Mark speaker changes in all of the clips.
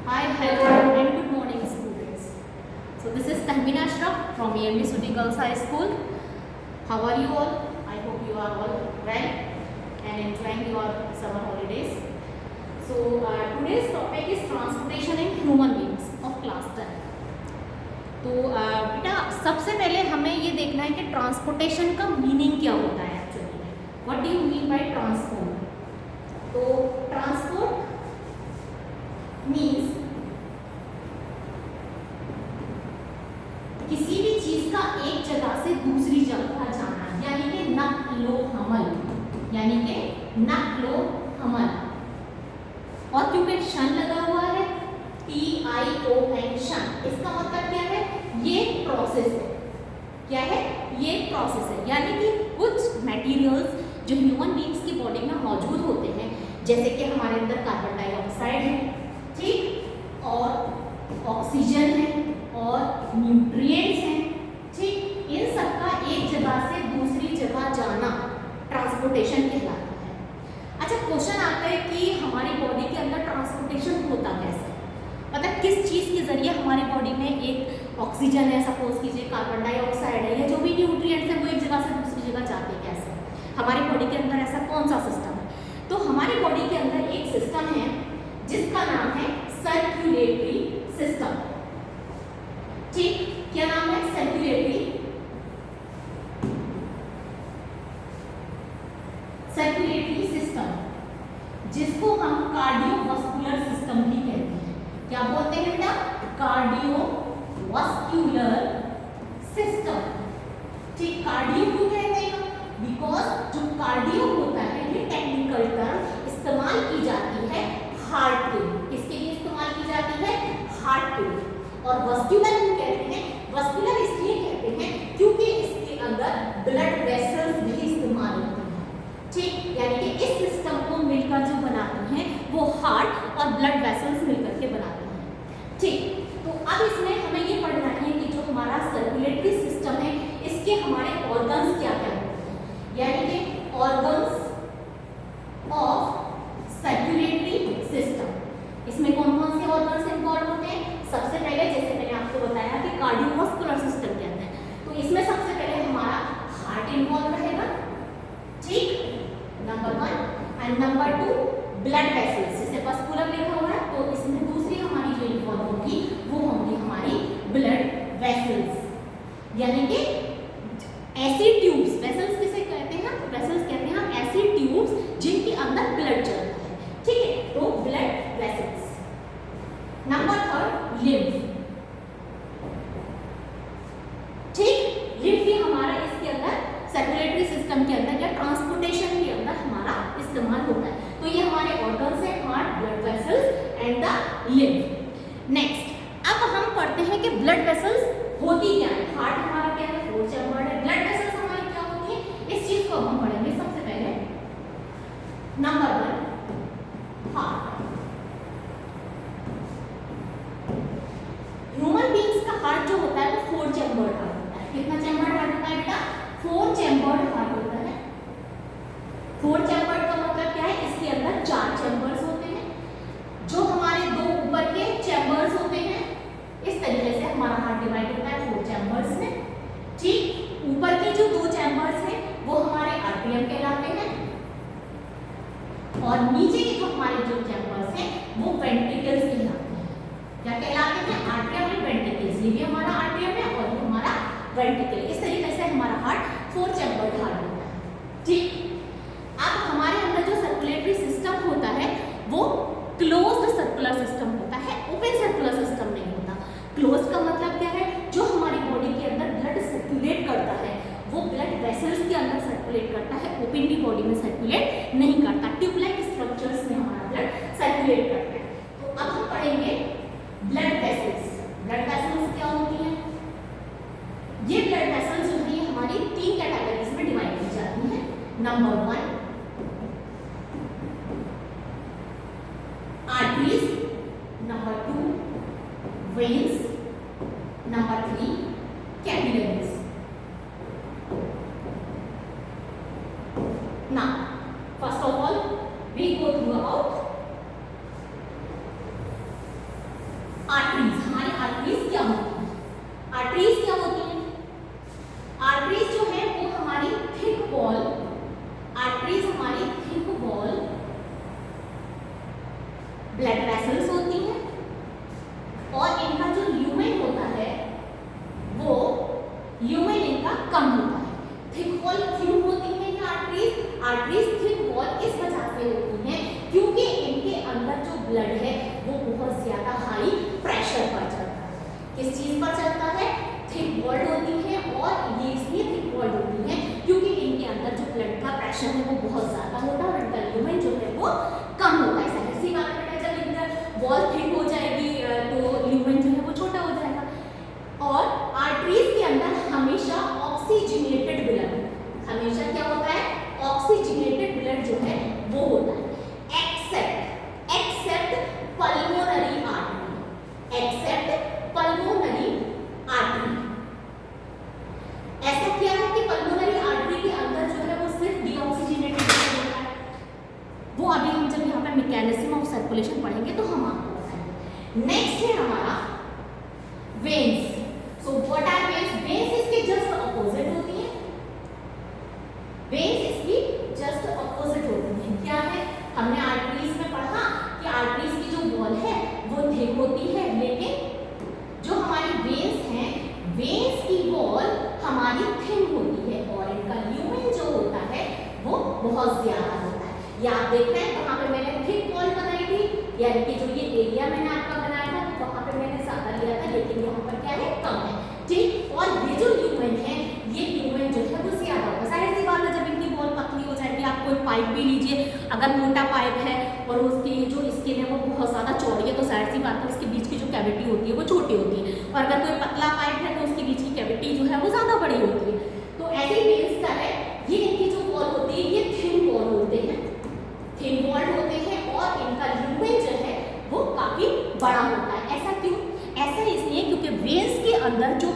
Speaker 1: Hi, hello, and good morning, students. So this is Tahmina Ashraf from EMD Sudi Girls High School. How are you all? I hope you are all well and enjoying your summer holidays. So today's topic is transportation in human beings of class 10. तो बेटा सबसे पहले हमें ये देखना है कि transportation का मीनिंग क्या होता है एक्चुअली में. What do you mean by transport? तो ट्रांसपोर्ट मीन्स किसी भी चीज का एक जगह से दूसरी जगह जाना, यानी कि नक्लो हमल, यानी कि नक्लो हमल. और क्योंकि शन लगा हुआ है, TION शन, इसका मतलब क्या है? ये प्रोसेस है. क्या है? ये प्रोसेस है, यानी कि कुछ मटेरियल्स जो ह्यूमन बींग्स की बॉडी में मौजूद होते हैं, जैसे कि हमारे अंदर कार्बन डाइऑक्साइड है, ठीक, और ऑक्सीजन है और न्यूट्रिएंट्स हैं, ठीक, इन सब का एक जगह से दूसरी जगह जाना ट्रांसपोर्टेशन कहलाता है. अच्छा, क्वेश्चन आता है कि हमारी बॉडी के अंदर ट्रांसपोर्टेशन होता कैसे? मतलब किस चीज़ के जरिए हमारी बॉडी में एक ऑक्सीजन है, सपोज कीजिए कार्बन डाइऑक्साइड है, या जो भी न्यूट्रिएंट्स हैं वो एक जगह से दूसरी जगह जाते हैं कैसे? हमारी बॉडी के अंदर ऐसा कौन सा सिस्टम है? तो हमारी बॉडी के अंदर एक सिस्टम है जिसका नाम है सर्कुलेटरी सिस्टम. ठीक, क्या नाम है? सर्कुलेटरी सिस्टम, जिसको हम कार्डियोवास्कुलर सिस्टम भी कहते हैं. क्या बोलते हैं बेटा? Cardiovascular system. ठीक, कार्डियो क्यों कहते हैं? बिकॉज जो कार्डियो होता है ये टेक्निकल टर्म इस्तेमाल की जाती है हार्ट के लिए. किसके लिए इस्तेमाल की जाती है? हार्ट के लिए. और वस्कुलर क्यों कहते हैं? वस्कुलर इसलिए कहते हैं क्योंकि इसके अंदर ब्लड वेसल्स भी इस्तेमाल होते हैं. ठीक, यानी कि इस सिस्टम को मिलकर जो बनाते हैं वो हार्ट और ब्लड वेसल्स मिलकर के बनाते हैं. ठीक, तो अब इसमें हमें ये पढ़ना है कि जो हमारा सर्कुलेटरी सिस्टम है इसके हमारे ऑर्गन्स क्या क्या होते हैं, यानी कि ऑर्गन्स ऑफ सर्कुलेटरी सिस्टम. इसमें कौन कौन से ऑर्गन्स इन्वॉल्व होते हैं? सबसे पहले, जैसे मैंने आपको बताया कि कार्डियोवास्कुलर सिस्टम कहते हैं, तो इसमें सबसे पहले हमारा हार्ट इन्वॉल्व रहेगा. ठीक, number 1. And number 2 blood vessels. जैसे वस्कुलर लिखा हुआ है तो इसमें दूसरी हमारी जो इन्वॉल्व होगी वो होंगी हमारी ब्लड वेसल्स, यानी कि ऐसी ट्यूब्स. वेसल्स किसे कहते हैं? वेसल्स कहते हैं हम ऐसी ट्यूब्स जिनके अंदर ब्लड चलता है. ठीक है, तो ब्लड वेसल्स. Number 3 lymph. ठीक, लिम्फ भी हमारा इसके अंदर सर्कुलेटरी सिस्टम के अंदर या ट्रांसपोर्टेशन के अंदर हमारा इस्तेमाल होता है. तो ये हमारे ऑर्गन्स हैं, heart, blood vessels and the lymph. Next, अब हम पढ़ते हैं कि ब्लड वेसल्स होती क्या है. हार्ट हमारा क्या है? 4 चैम्बर्ड है. ब्लड वेसल्स हमारी क्या होती है? इस चीज को हम पढ़ेंगे. सबसे पहले नंबर 1 हार्ट. ह्यूमन बींग्स का हार्ट जो होता है वो 4 चैम्बर्ड हार्ट होता है. कितना चैम्बर्ड हार्ट होता है बेटा? 4 चैम्बर्ड हार्ट होता है. 4 चैम्बर्ड का मतलब क्या है? इसके अंदर 4 चैम्बर्स होते हैं. जो हमारे 2 ऊपर के चैम्बर्स होते हैं, इस तरीके से हमारा हार्ट डिवाइड होता है 4 चैम्बर्स में. ठीक, ऊपर के जो 2 चैम्बर्स हैं वो हमारे आर्टरियम कहलाते हैं, और नीचे के जो हमारे जो चैम्बर्स हैं वो वेंट्रिकल्स कहलाते हैं. क्या कहलाते हैं? Atrium and ventricles. ये भी हमारा आर्टरियम है और ये हमारा वेंट्रिकल. इस तरीके से हमारा हार्ट 4 चैम्बर्ड हार्ट होता है. ठीक, अब हमारे अंदर जो सर्कुलेटरी सिस्टम होता है वो क्लोज्ड सर्कुलर सिस्टम होता है, ओपन सर्कुलर सिस्टम नहीं होता. क्लोज्ड का मतलब क्या है? जो हमारी बॉडी के अंदर ब्लड सर्कुलेट करता है वो ब्लड वेसल्स के अंदर सर्कुलेट करता है, ओपनली बॉडी में सर्कुलेट नहीं करता. ट्यूब लाइक स्ट्रक्चर्स में हमारा ब्लड सर्कुलेट करता है. तो अब हम पढ़ेंगे ब्लड वेसल्स. ब्लड वेसल्स क्या होती हैं? ये ब्लड वेसल्स जो है हमारी 3 कैटेगरीज में डिवाइड की जाती हैं. Number 1 arteries, number 2 veins, number 3 capillaries. Now, first of all, we go through about blood vessels होती हैं और इनका जो ल्यूमेन होता है वो ल्यूमेन इनका कम होता है। थिक वॉल क्यों होती है ये आर्टरीज? आर्टरीज थिक वॉल इस वजह से होती हैं क्योंकि इनके अंदर जो ब्लड है वो बहुत ज्यादा हाई प्रेशर पर चलता है। किस चीज पर चलता है? थिक वॉल होती है और ये इसलिए थिक वॉल होती है क्योंकि इनके अंदर जो ब्लड का प्रेशर है वो बहुत ज्यादा होता है और इनका ल्यूमेन जो है वो कम होता है। ऐसी बात है जब इनका वॉल थिक हो जाएगी तो ल्यूमेन जो है वो छोटा हो जाएगा। और आर्टरीज के अंदर हमेशा ऑक्सीजनेटेड ब्लड, हमेशा क्या होता है? ऑक्सीजनेटेड ब्लड जो है वो होता है accept pulmonary artery, accept pulmonary artery. ऐसा क्या है कि पल्मोनरी आर्टरी के अंदर जो है वो सिर्फ डीऑक्सीजनेटेड ब्लड होता है। वो अभी हम जब यहाँ पे मैकेनिज्म ऑफ सर्कुलेशन पढ़ेंगे तो हम आपको बताएंगे। नेक्स्ट है हमारा veins. So what are veins? Veins इसके जस्ट अपोजिट होती है। वेन्स इसकी जस्ट अपोजिट होती है। क्या है? हमने आर्टरीज में पढ़ा कि आर्टरीज की जो वॉल है वो थिक होती है, लेकिन जो हमारी वेन्स हैं, वेन्स की वॉल हमारी थिन होती है और इनका ल्यूमेन जो होता है वो बहुत ज्यादा होता है। ये आप देख रहे हैं वहां पे मैंने थिक वॉल बनाई थी, यानी कि जो ये एरिया मैंने आपका बनाया था वहां पे मैंने ज्यादा लिया था, लेकिन यहाँ पर क्या है? कम है। ठीक, और ये जो ल्यूमेन है ये ल्यूमेन जो है वो ज्यादा होता है। जाहिर सी बात है जब इनकी वॉल पतली हो जाएगी, आप कोई पाइप भी लीजिए, अगर मोटा पाइप है और उसकी जो स्किन है वो बहुत ज्यादा चौड़ी है तो जाहिर सी बात है उसके बीच की जो कैविटी होती है वो छोटी होती है, और अगर कोई पतला पाइप है तो उसके बीच की कैविटी जो है वो ज्यादा बड़ी होती है। तो ऐसे ही वेन्स का है, ये इनकी जो वॉल होती है ये थिन वॉल होते हैं, थिन वॉल होते हैं और इनका ल्यूमेन जो है वो काफी बड़ा होता है। ऐसा क्यों? ऐसा इसलिए क्योंकि वेन्स के अंदर जो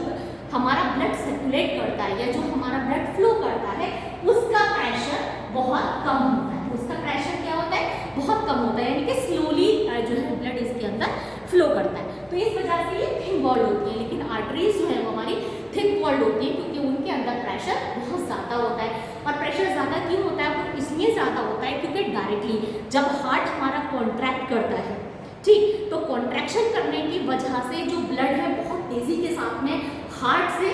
Speaker 1: हमारा ब्लड सर्कुलेट करता है या जो हमारा ब्लड फ्लो करता है उसका प्रेशर बहुत कम होता है। उसका प्रेशर क्या होता है? बहुत कम होता है, यानी कि स्लोली जो है ब्लड इसके अंदर फ्लो करता है। तो इस वजह से ये थिन वॉल होती है, लेकिन आर्टरीज जो है वो हमारी थिक वॉल होती है क्योंकि उनके अंदर प्रेशर बहुत ज़्यादा होता है। और प्रेशर ज़्यादा क्यों होता है? वो इसलिए ज़्यादा होता है क्योंकि डायरेक्टली जब हार्ट हमारा कॉन्ट्रैक्ट करता है, ठीक, तो कॉन्ट्रैक्शन करने की वजह से जो ब्लड है बहुत तेज़ी के साथ में हार्ट से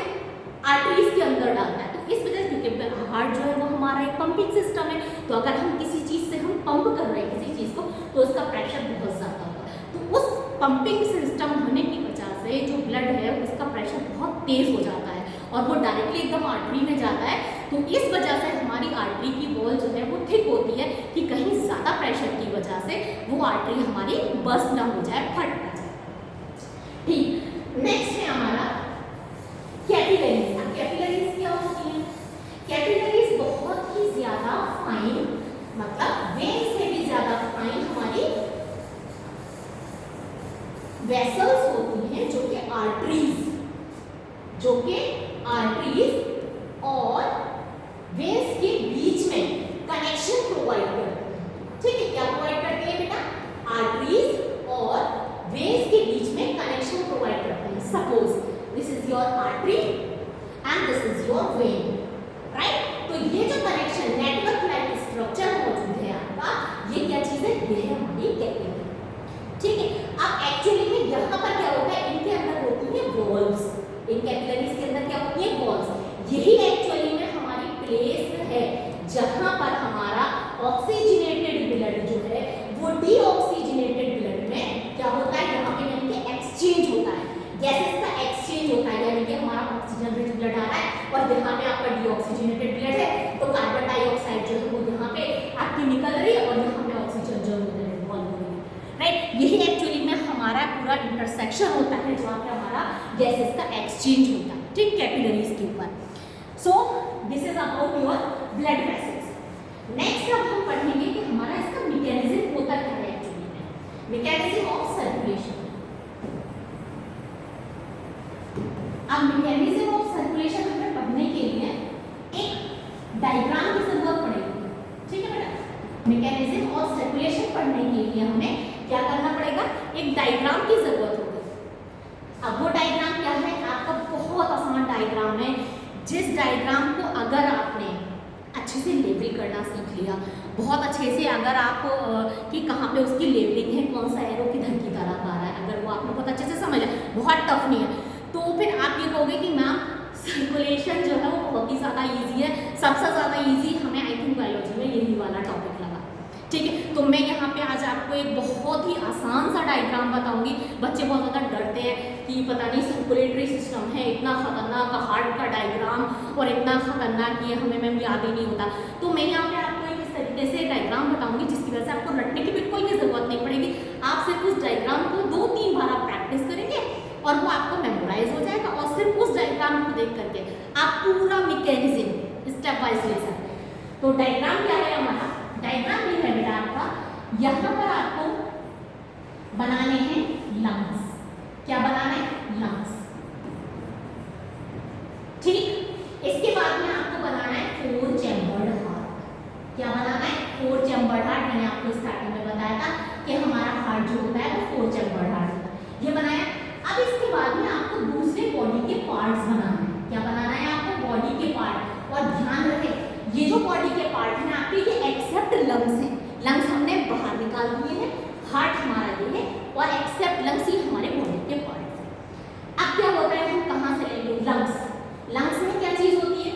Speaker 1: आर्टरीज के अंदर डालता है। तो इस वजह से क्योंकि हार्ट जो है वो हमारा एक पंपिंग सिस्टम है, तो अगर हम किसी चीज़ से हम पंप कर रहे हैं किसी चीज़ को तो उसका प्रेशर बहुत ज़्यादा होगा। तो उस पंपिंग सिस्टम होने की वजह से जो ब्लड है उसका प्रेशर बहुत तेज़ हो जाता है और वो डायरेक्टली एकदम आर्टरी में जाता है। तो इस वजह से हमारी आर्टरी की वॉल जो है वो थिक होती है कि कहीं ज़्यादा प्रेशर की वजह से वो आर्टरी हमारी बस्ट ना हो जाए, फट ना जाए। ठीक, नेक्स्ट है हमारा कैपिलरीज। अब कैपिलरीज क्या होती हैं? कैपिलरीज बहुत ही ज़्यादा फाइन, मतलब वेन से भी ज़्यादा फाइन हमारी वेसल्स होती हैं जो कि आर्टरीज और वेन्स के बीच में कनेक्शन प्रोवाइड करते हैं। ठीक है, क्या प्रोवाइड करते हैं बेटा? आर्टरीज और वेन्स के बीच में कनेक्शन प्रोवाइड करते हैं। Suppose this is your artery and this is your when, right? तो ये जो कनेक्शन नेटवर्क लाइक स्ट्रक्चर मौजूद है आपका, ये क्या चीज है? ये है हमारी कैपिलरी। ठीक है, अब एक्चुअली में यहाँ पर क्या होता है? इनके अंदर होती है वॉल्व्स। इन कैपिलरीज के अंदर क्या होती है? वॉल्व्स। यही एक्चुअली में हमारी प्लेस है जहाँ पर हमारा ऑक्सीजनेटेड ब्लड जो है वो डीऑक्सीजनेटेड ब्लड में क्या होता है? यहाँ पे यानी कि एक्सचेंज होता है, गैसेस का एक्सचेंज होता है, यानी कि हमारा ऑक्सीजन रिच ब्लड आ रहा है और यहाँ पे आपका डीऑक्सीजनेटेड ब्लड है तो कार्बन डाइऑक्साइड जो है वो यहाँ पे आपकी निकल रही है और यहाँ पे ऑक्सीजन जो है राइट। यही एक्चुअली में हमारा पूरा इंटरसेक्शन होता है जहाँ पे हमारा गैसेस का एक्सचेंज होता है, ठीक, कैपिलरीज के ऊपर। So this is about your blood vessels. Next अब हम पढ़ेंगे कि हमारा इसका मैकेनिज्म होता क्या है एक्चुअली में, मैकेनिज्म ऑफ सर्कुलेशन। अब मैकेनिज्म ऑफ सर्कुलेशन हमें पढ़ने के लिए एक डायग्राम की जरूरत पड़ेगी, ठीक है बेटा? मैकेनिज्म ऑफ सर्कुलेशन पढ़ने के लिए हमें क्या करना पड़ेगा? एक डायग्राम की जरूरत होगी। अब वो डायग्राम क्या है? आपका बहुत आसान डायग्राम है, जिस डायग्राम को अगर आपने अच्छे से लेबल करना सीख लिया बहुत अच्छे से अगर आप कि कहाँ पे उसकी लेबलिंग है, कौन सा एरो किधर की तरफ आ रहा है, अगर वो आपने बहुत अच्छे से समझ लिया, बहुत टफ नहीं है, तो फिर आप ये कहोगे कि मैम सर्कुलेशन जो है वो बहुत ही ज़्यादा ईजी है, सबसे ज़्यादा ईजी हमें आई थिंक बायोलॉजी में यही वाला टॉपिक लगा। ठीक है, तो मैं यहाँ पे आज आपको एक बहुत ही आसान सा डायग्राम बताऊंगी। बच्चे बहुत ज़्यादा डरते हैं कि पता नहीं सर्कुलेटरी सिस्टम है, इतना खतरनाक हार्ट का डायग्राम और इतना खतरनाक ये हमें मैम याद ही नहीं होता। तो मैं यहाँ पे आपको एक इस तरीके से डायग्राम बताऊंगी जिसकी वजह से आपको रटने की बिल्कुल भी जरूरत नहीं पड़ेगी। आप सिर्फ उस डायग्राम को 2-3 बार आप प्रैक्टिस करेंगे और वो आपको मेमोराइज हो जाएगा, और सिर्फ उस डायग्राम को देख करके आप पूरा मैकेनिज्म स्टेप वाइज ले सकते हैं। तो डायग्राम क्या है हमारा? डायग्राम ये है बेटा आपका, यहाँ पर आपको बनाने हैं लंग्स। क्या बनाना है? लंग्स। ठीक, इसके बाद में आपको बनाना है 4 चैम्बर्ड हार्ट। क्या बनाना है? 4 चैम्बर्ड हार्ट। मैंने आपको स्टार्टिंग में बताया था कि हमारा हार्ट जो होता है वो 4 चैम्बर्ड हार्ट होता है। ये बनाया। अब इसके बाद में आपको दूसरे बॉडी के पार्ट्स बनाना है। क्या बनाना है आपको? बॉडी के पार्ट। और ध्यान रखें, ये जो बॉडी के पार्ट हैं आपके, ये एक्सेप्ट लंग्स हैं, लंग्स हमने बाहर निकाल दिए हैं, हार्ट हमारा ये है, और एक्सेप्ट लंग्स ही हमारे बॉडी के पार्ट हैं। अब क्या होता है, हम कहाँ से लेंगे? लंग्स। लंग्स में क्या चीज होती है?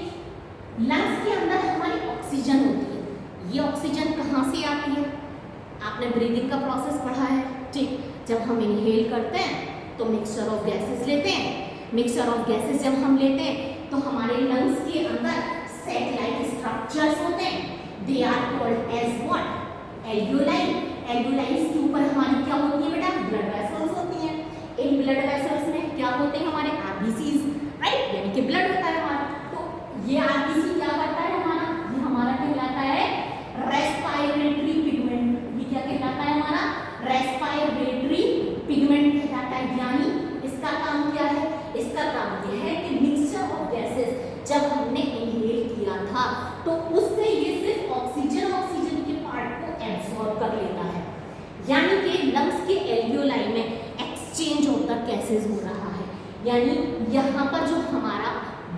Speaker 1: लंग्स के अंदर हमारी ऑक्सीजन होती है। ये ऑक्सीजन कहाँ से आती है? आपने ब्रीदिंग का प्रोसेस पढ़ा है। ठीक, जब हम इनहेल करते हैं तो मिक्सचर ऑफ गैसेस लेते हैं। मिक्सचर ऑफ गैसेस जब हम लेते हैं तो हमारे लंग्स के अंदर सेट-लाइक स्ट्रक्चर्स होते हैं। They are called as what? Alveoli. Alveoli के ऊपर हमारी क्या होती है बेटा? ब्लड वेसल्स होती हैं। इन ब्लड वेसल्स में क्या होते हैं? हमारे आरबीसीज, राइट, यानी कि ब्लड होता है हमारा। तो ये आरबीसी क्या करता है हमारा? ये हमारा कहलाता है रेस्पिरेटरी पिगमेंट। ये क्या कहलाता है हमारा? रेस्पिरेटरी पिगमेंट कहलाता है। यानी इसका काम क्या है? इसका काम यह है कि मिक्सचर ऑफ गैसेस जब हमने इनहेल किया था तो उससे ये सिर्फ ऑक्सीजन के पार्ट को एब्सॉर्ब कर लेता है। यानी कि लंग्स के एल्वियोलाई में एक्सचेंज ऑफ द गैसेस हो रहा है। यानी यहाँ पर जो हमारा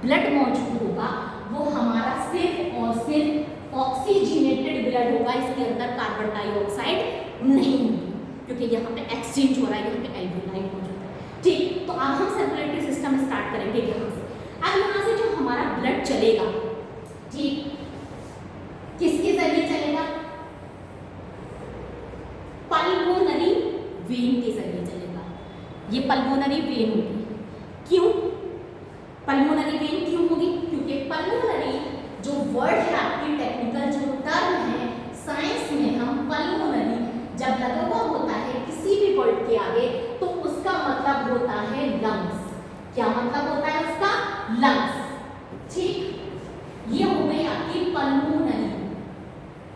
Speaker 1: ब्लड मौजूद होगा वो हमारा सिर्फ और सिर्फ ऑक्सीजनेटेड ब्लड होगा। इसके अंदर कार्बन डाइऑक्साइड नहीं होगी, क्योंकि यहाँ पे एक्सचेंज हो रहा है, यहाँ पे एल्वियोलाई मौजूद है। ठीक, तो अब हम सर्कुलेटरी सिस्टम स्टार्ट करेंगे यहाँ से। अब यहाँ से जो हमारा ब्लड चलेगा, ठीक, किसके जरिए चलेगा? पल्मोनरी वेन के जरिए चलेगा। ये पल्मोनरी वेन होगी। क्यों पल्मोनरी वेन क्यों होगी? क्योंकि पल्मोनरी जो वर्ड है आपकी टेक्निकल जो टर्म है साइंस में, हम पल्मोनरी जब लगा हुआ होता है किसी भी वर्ड के आगे तो उसका मतलब होता है लंग्स। क्या मतलब होता है उसका? लंग्स। ठीक, ये हो गई आपकी पल्मोनरी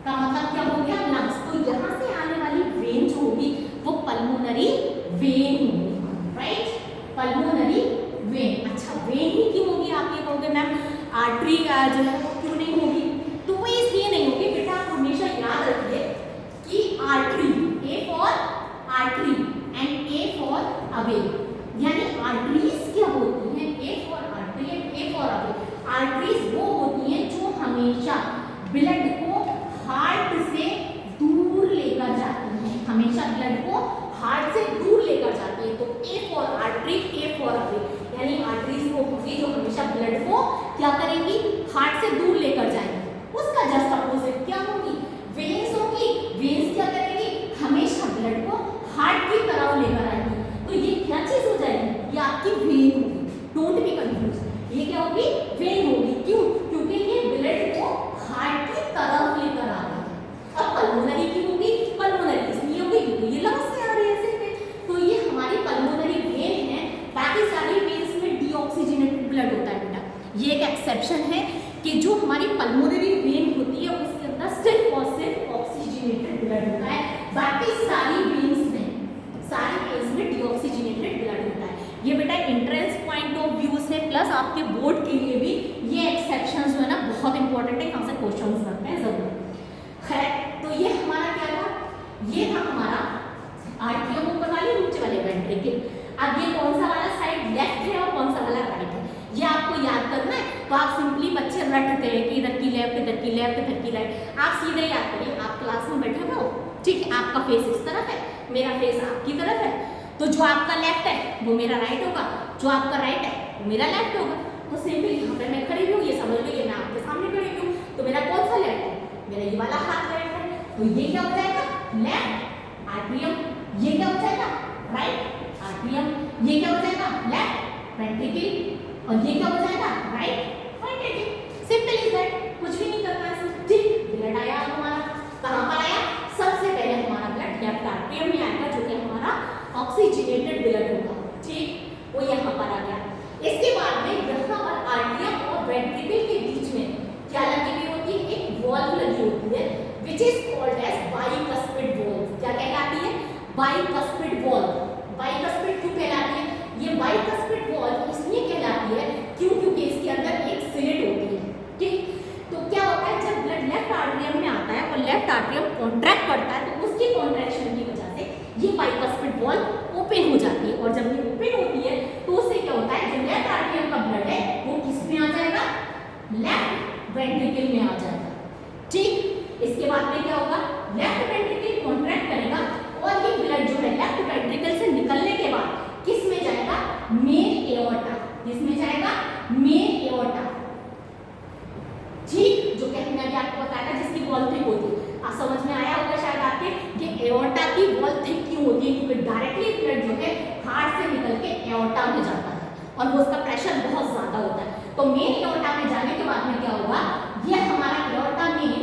Speaker 1: का मतलब क्या हो गया? लंग्स। तो यहाँ से आने वाली वेन जो होगी वो पल्मोनरी वेन होगी, राइट, पल्मोनरी वेन। अच्छा, वेन ही क्यों होगी? आप ये कहोगे मैम आर्टरी जो है वो क्यों नहीं होगी? तो वो इसलिए नहीं होगी बेटा, आप हमेशा याद रखिए कि artery, A for artery and A for away, यानी आर्टरीज क्या होती हैं? A for artery and A for away. Arteries वो होती हैं जो हमेशा ब्लड को हार्ट से दूर लेकर जाती हैं, हमेशा ब्लड को हार्ट से दूर लेकर जाती है। तो A for artery, A for away, यानी आर्टरीज वो होगी जो हमेशा ब्लड को क्या करेंगी? हार्ट से दूर लेकर जाएंगी। उसका जस्ट अपोजिट क्या होगी? वेन्स होगी। वेन्स क्या करेंगी? हमेशा ब्लड को हार्ट की तरफ लेकर आएंगी। तो ये क्या चीज हो जाएगी? ये आपकी वेन होगी। डोंट बी कंफ्यूज, ये क्या होगी? वेन होगी। क्यों? क्योंकि ये ब्लड को हार्ट की तरफ लेकर आ रही है। अब पल्मोनरी क्यों होगी? पल्मोनरी इसलिए होगी क्योंकि ये लंग्स से आ रही है ऐसे। तो ये हमारी पल्मोनरी वेन है। बाकी सारी वेन्स में डीऑक्सीजनेटेड ब्लड होता है बेटा। ये एक एक्सेप्शन है कि जो हमारी पल्मोनरी वेन होती है उसके अंदर सिर्फ और सिर्फ ऑक्सीजनेटेड ब्लड होता है। बाकी सारी वेन्स में डीऑक्सीजनेटेड ब्लड होता है। ये बेटा एंट्रेंस पॉइंट ऑफ व्यू से प्लस आपके बोर्ड के लिए भी ये एक्सेप्शन जो है ना बहुत इंपॉर्टेंट है, यहाँ से क्वेश्चन बनते हैं जरूर। खैर, तो ये हमारा क्या था? ये था हमारा आर्टरियम ऊपर वाली, नीचे वाले वेंट्रिकल। अब ये कौन सा वाला साइड लेफ्ट है और कौन सा वाला राइट है, ये आपको याद करना है। तो आप सिंपली बच्चे रटते हैं कि इधर की लेफ्ट, इधर की लेफ्ट, इधर की राइट। आप सीधे याद करिए, क्लास में बैठे हुए हो, ठीक है, आपका फेस इस तरफ है, मेरा फेस आपकी तरफ है, तो जो आपका लेफ्ट है वो मेरा राइट होगा, जो आपका राइट है वो मेरा लेफ्ट होगा। तो सिंपली यहाँ पे मैं खड़ी हूँ, ये समझ लो ये मैं आपके सामने खड़ी हूँ, तो मेरा कौन सा लेफ्ट है, मेरा ये वाला हाथ लेफ्ट है, तो ये क्या हो जाएगा, लेफ्ट आर्टरियम, ये क्या हो जाएगा, राइट आर्टरियम, ये क्या हो जाएगा, लेफ्ट वेंट्रिकल, और ये क्या हो जाएगा, right ventricle. Simple is that, कुछ भी नहीं करना है, ठीक। ब्लड आया हमारा, कहाँ पर आया, सबसे पहले हमारा ब्लड लेफ्ट आर्टरियम में आएगा, जो कि हमारा ऑक्सीजनेटेड ब्लड होगा, ठीक, वो यहाँ पर आ गया। इसके बाद में यहाँ पर आर्टरियम और वेंट्रिकल के बीच में क्या लगी हुई होती है, एक वॉल्व लगी होती है, which is called as bicuspid valve. क्या कहलाती है, बाइकस्पिड वॉल्व। बाइकस्पिड क्यों कहलाती है, ये बाइकस्पिड वॉल्व इसलिए कहलाती है क्योंकि इसके अंदर एक स्लिट होती है, ठीक। तो क्या होता है, जब ब्लड लेफ्ट आर्टरियम में आता है और लेफ्ट आर्टरियम कॉन्ट्रैक्ट करता है, तो उसकी कॉन्ट्रैक्शन की वजह से ये बाइकस्पिड वॉल्व ओपन हो जाती है, और जब ये ओपन होती है तो उससे क्या होता है, जो लेफ्ट आर्टरियम का ब्लड है वो किस में आ जाएगा, लेफ्ट वेंट्रिकल में आ जाएगा, ठीक। इसके बाद में क्या होगा, लेफ्ट वेंट्रिकल कॉन्ट्रैक्ट करेगा और ये ब्लड जो है लेफ्ट वेंट्रिकल से निकलने के बाद किस में जाएगा, मेन एओर्टा, किस में जाएगा, मेन एओर्टा, ठीक। जो कि हमने अभी आपको बताया था, जिसकी वॉल थिक होती है। आप समझ में आया होगा शायद आपके कि एओर्टा की वॉल थिक क्यों होती है, क्योंकि डायरेक्टली ब्लड जो है हार्ट से निकल के एओर्टा में जाता है और वो उसका प्रेशर बहुत ज्यादा होता है। तो मेन एओर्टा में जाने के बाद में क्या होगा, ये हमारा एओर्टा मेन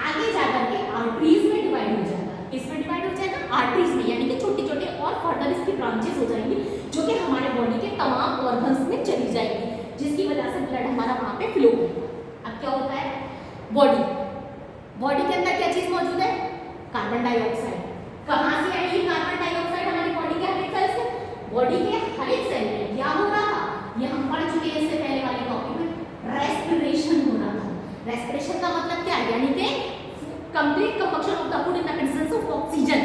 Speaker 1: आगे जाकर के आर्टरीज में डिवाइड हो जाएगा। किसमें डिवाइड हो जाएगा, आर्टरीज में, यानी कि छोटे छोटे और फर्दर इसकी ब्रांचेस हो जाएंगी, जो कि हमारे बॉडी के तमाम ऑर्गन्स में चली जाएगी, जिसकी वजह से ब्लड हमारा वहां पे फ्लो होगा। अब क्या होता है, बॉडी के अंदर क्या चीज मौजूद है, कार्बन डाइऑक्साइड। कहां से आई ये कार्बन डाइऑक्साइड हमारी बॉडी के हर एक सेल से, बॉडी के हर एक सेल में क्या हो रहा, ये हम पढ़ चुके हैं इससे पहले वाले टॉपिक में, रेस्पिरेशन हो रहा था। रेस्पिरेशन का मतलब क्या है, यानी कि complete combustion of the food in the presence of oxygen.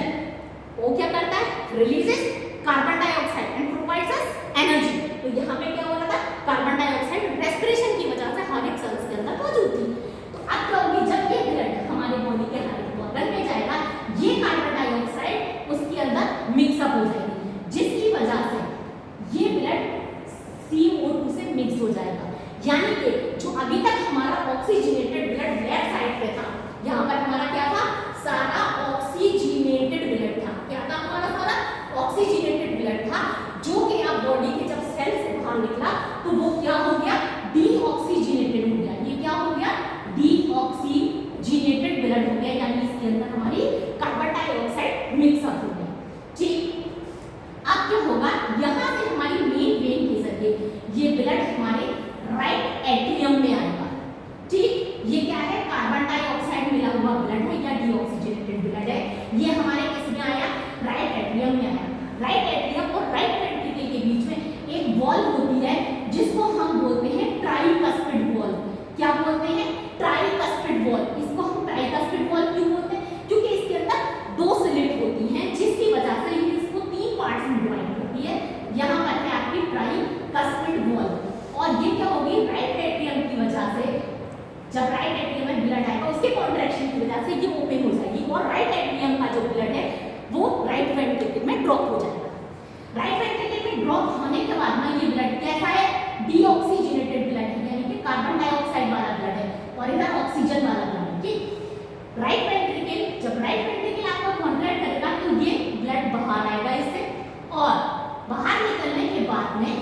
Speaker 1: वो क्या करता है, releases carbon dioxide and provides us energy. तो यहाँ पे क्या हो रहा था, कार्बन डाइऑक्साइड रेस्पिरेशन की वजह से हर एक सेल्स के अंदर मौजूद थी। तो अब क्या होगी, जब ये ब्लड हमारे बॉडी के हर एक ऑर्गन में जाएगा, ये कार्बन डाइऑक्साइड उसके अंदर मिक्सअप हो जाएगी, जिसकी वजह से ये ब्लड CO2 से मिक्स हो जाएगा। यानी कि जो अभी तक हमारा ऑक्सीजनेटेड ब्लड लेफ्ट साइड पे था, यहाँ पर हमारा क्या था, सारा ऑक्सीजनेटेड ब्लड था। क्या था हमारा सारा ऑक्सीजनेटेड ब्लड था, जो कि अब बॉडी के जब सेल से बाहर निकला तो वो क्या हो गया, डीऑक्सीजनेटेड हो गया। ये क्या हो गया, डीऑक्सीजनेटेड ब्लड हो गया, यानी इसके अंदर हमारी कार्बन डाइऑक्साइड मिक्सअप हो गई, ठीक। अब क्या होगा, यहाँ से हमारी मेन वेन के जरिए ये ब्लड हमारे राइट एट्रियम में आएगा, ठीक। ये क्या है, कार्बन डाइऑक्साइड मिला हुआ ब्लड है या डीऑक्सीजनेटेड ब्लड है, ये हमारे किसमें आया, राइट एट्रियम में आया। राइट एट्रियम और राइट वेंट्रिकल के बीच में एक वॉल्व होती है, जिसको हम बोलते हैं ट्राइकस्पिड वॉल्व। क्या बोलते हैं, ट्राइकस्पिड वॉल्व। इसको हम ट्राइकस्पिड वॉल्व क्यों बोलते हैं, क्योंकि इसके अंदर दो स्लिट होती हैं, जिसकी वजह से ये इसको तीन पार्ट्स में डिवाइड करती है। यहाँ पर है आपकी ट्राइकस्पिड वॉल्व, और ये क्या होगी, राइट एट्रियम की वजह से, जब राइट एट्रियम में ब्लड आएगा उसके कॉन्ट्रैक्शन की वजह से ये ओपन हो जाएगी, और राइट एट्रियम का जो ब्लड है वो राइट वेंट्रिकल में ड्रॉप हो जाएगा। राइट वेंट्रिकल में ड्रॉप होने के बाद में ये ब्लड कैसा है, डीऑक्सीजनेटेड ब्लड है, यानी कि कार्बन डाइऑक्साइड वाला ब्लड है, और इधर ऑक्सीजन वाला ब्लड है, ठीक। राइट वेंट्रिकल, जब राइट वेंट्रिकल आपका कॉन्ट्रैक्ट करेगा तो ये ब्लड बाहर आएगा इससे, और बाहर निकलने के बाद में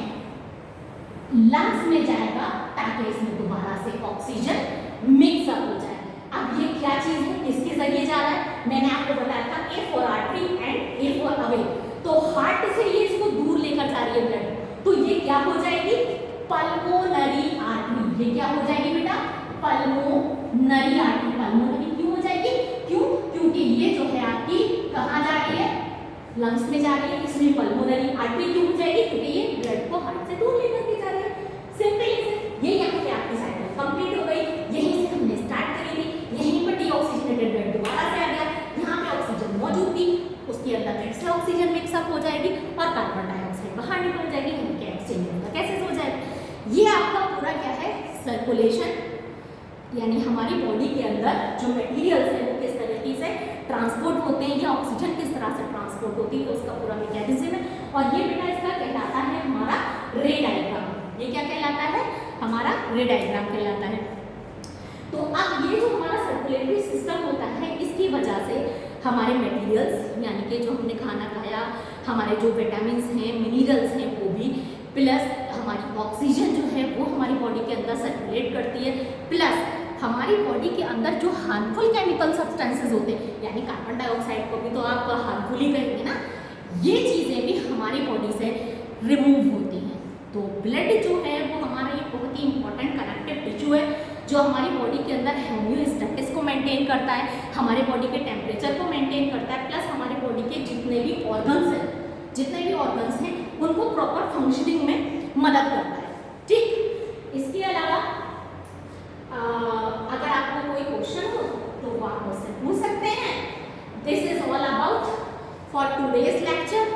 Speaker 1: लंग्स में जाएगा, ताकि इसमें दोबारा से ऑक्सीजन मिक्सअप हो जाए। अब ये क्या चीज है, किसके जरिए जा रहा है, मैंने आपको बताया था A for artery and A for away. तो हार्ट से ये इसको दूर लेकर जा रही है ब्लड, तो ये क्या हो जाएगी, पल्मोनरी आर्टरी। ये क्या हो जाएगी बेटा, पल्मोनरी आर्टरी। पल्मोनरी क्यों हो जाएगी, क्यों, क्योंकि ये जो है आपकी कहाँ जा रही है, लंग्स में जा रही है, इसलिए पल्मोनरी आर्टरी क्यों हो जाएगी, क्योंकि ये ब्लड को हार्ट से दूर लेकर के जा रही है। सिंपल, ये यहाँ पे आपकी साइकिल कंप्लीट हो गई। यहीं से हमने स्टार्ट करी थी, यहीं पर डीऑक्सीजनेटेड ब्लड दोबारा से आ गया, यहाँ पे ऑक्सीजन मौजूद थी, उसके अंदर फिर से ऑक्सीजन मिक्सअप हो जाएगी और कार्बन डाइऑक्साइड बाहर निकल जाएगी, इनके एक्सचेंज का कैसे हो जाएगा। ये आपका पूरा क्या है, सर्कुलेशन, यानी हमारी बॉडी के अंदर जो मटेरियल्स है वो किस तरह तरीके से ट्रांसपोर्ट होते हैं, या ऑक्सीजन किस तरह से ट्रांसपोर्ट होती है, उसका पूरा मैकेनिज्म है। और ये बेटा इसका कहलाता है हमारा रे डायग्राम। ये क्या कहलाता है? हमारा रे डायग्राम कहलाता है। तो अब ये जो हमारा सर्कुलेटरी सिस्टम होता है, इसकी वजह से हमारे मटेरियल्स यानी कि जो हमने खाना खाया, हमारे जो विटामिन हैं, मिनरल्स हैं, वो भी, प्लस हमारी ऑक्सीजन जो है वो हमारी बॉडी के अंदर सर्कुलेट करती है, प्लस हमारी बॉडी के अंदर जो हार्मफुल केमिकल सब्सटेंसेस होते हैं, यानी कार्बन डाइऑक्साइड को भी तो आप हार्मफुल ही कहेंगे ना, ये चीज़ें भी हमारी बॉडी से रिमूव होती हैं। तो ब्लड जो है वो हमारा एक बहुत ही इंपॉर्टेंट कनेक्टिव टिश्यू है, जो हमारी बॉडी के अंदर होम्योस्टेसिस को मेंटेन करता है, हमारे बॉडी के टेम्परेचर को मेंटेन करता है, प्लस हमारी बॉडी के जितने भी ऑर्गन्स हैं उनको प्रॉपर फंक्शनिंग में मदद करता है। ठीक, इसके अलावा अगर आपको कोई क्वेश्चन हो तो वो आप मुझसे पूछ सकते हैं। This is all about for today's lecture.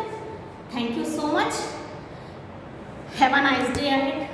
Speaker 1: Thank you so much. Have a nice day ahead.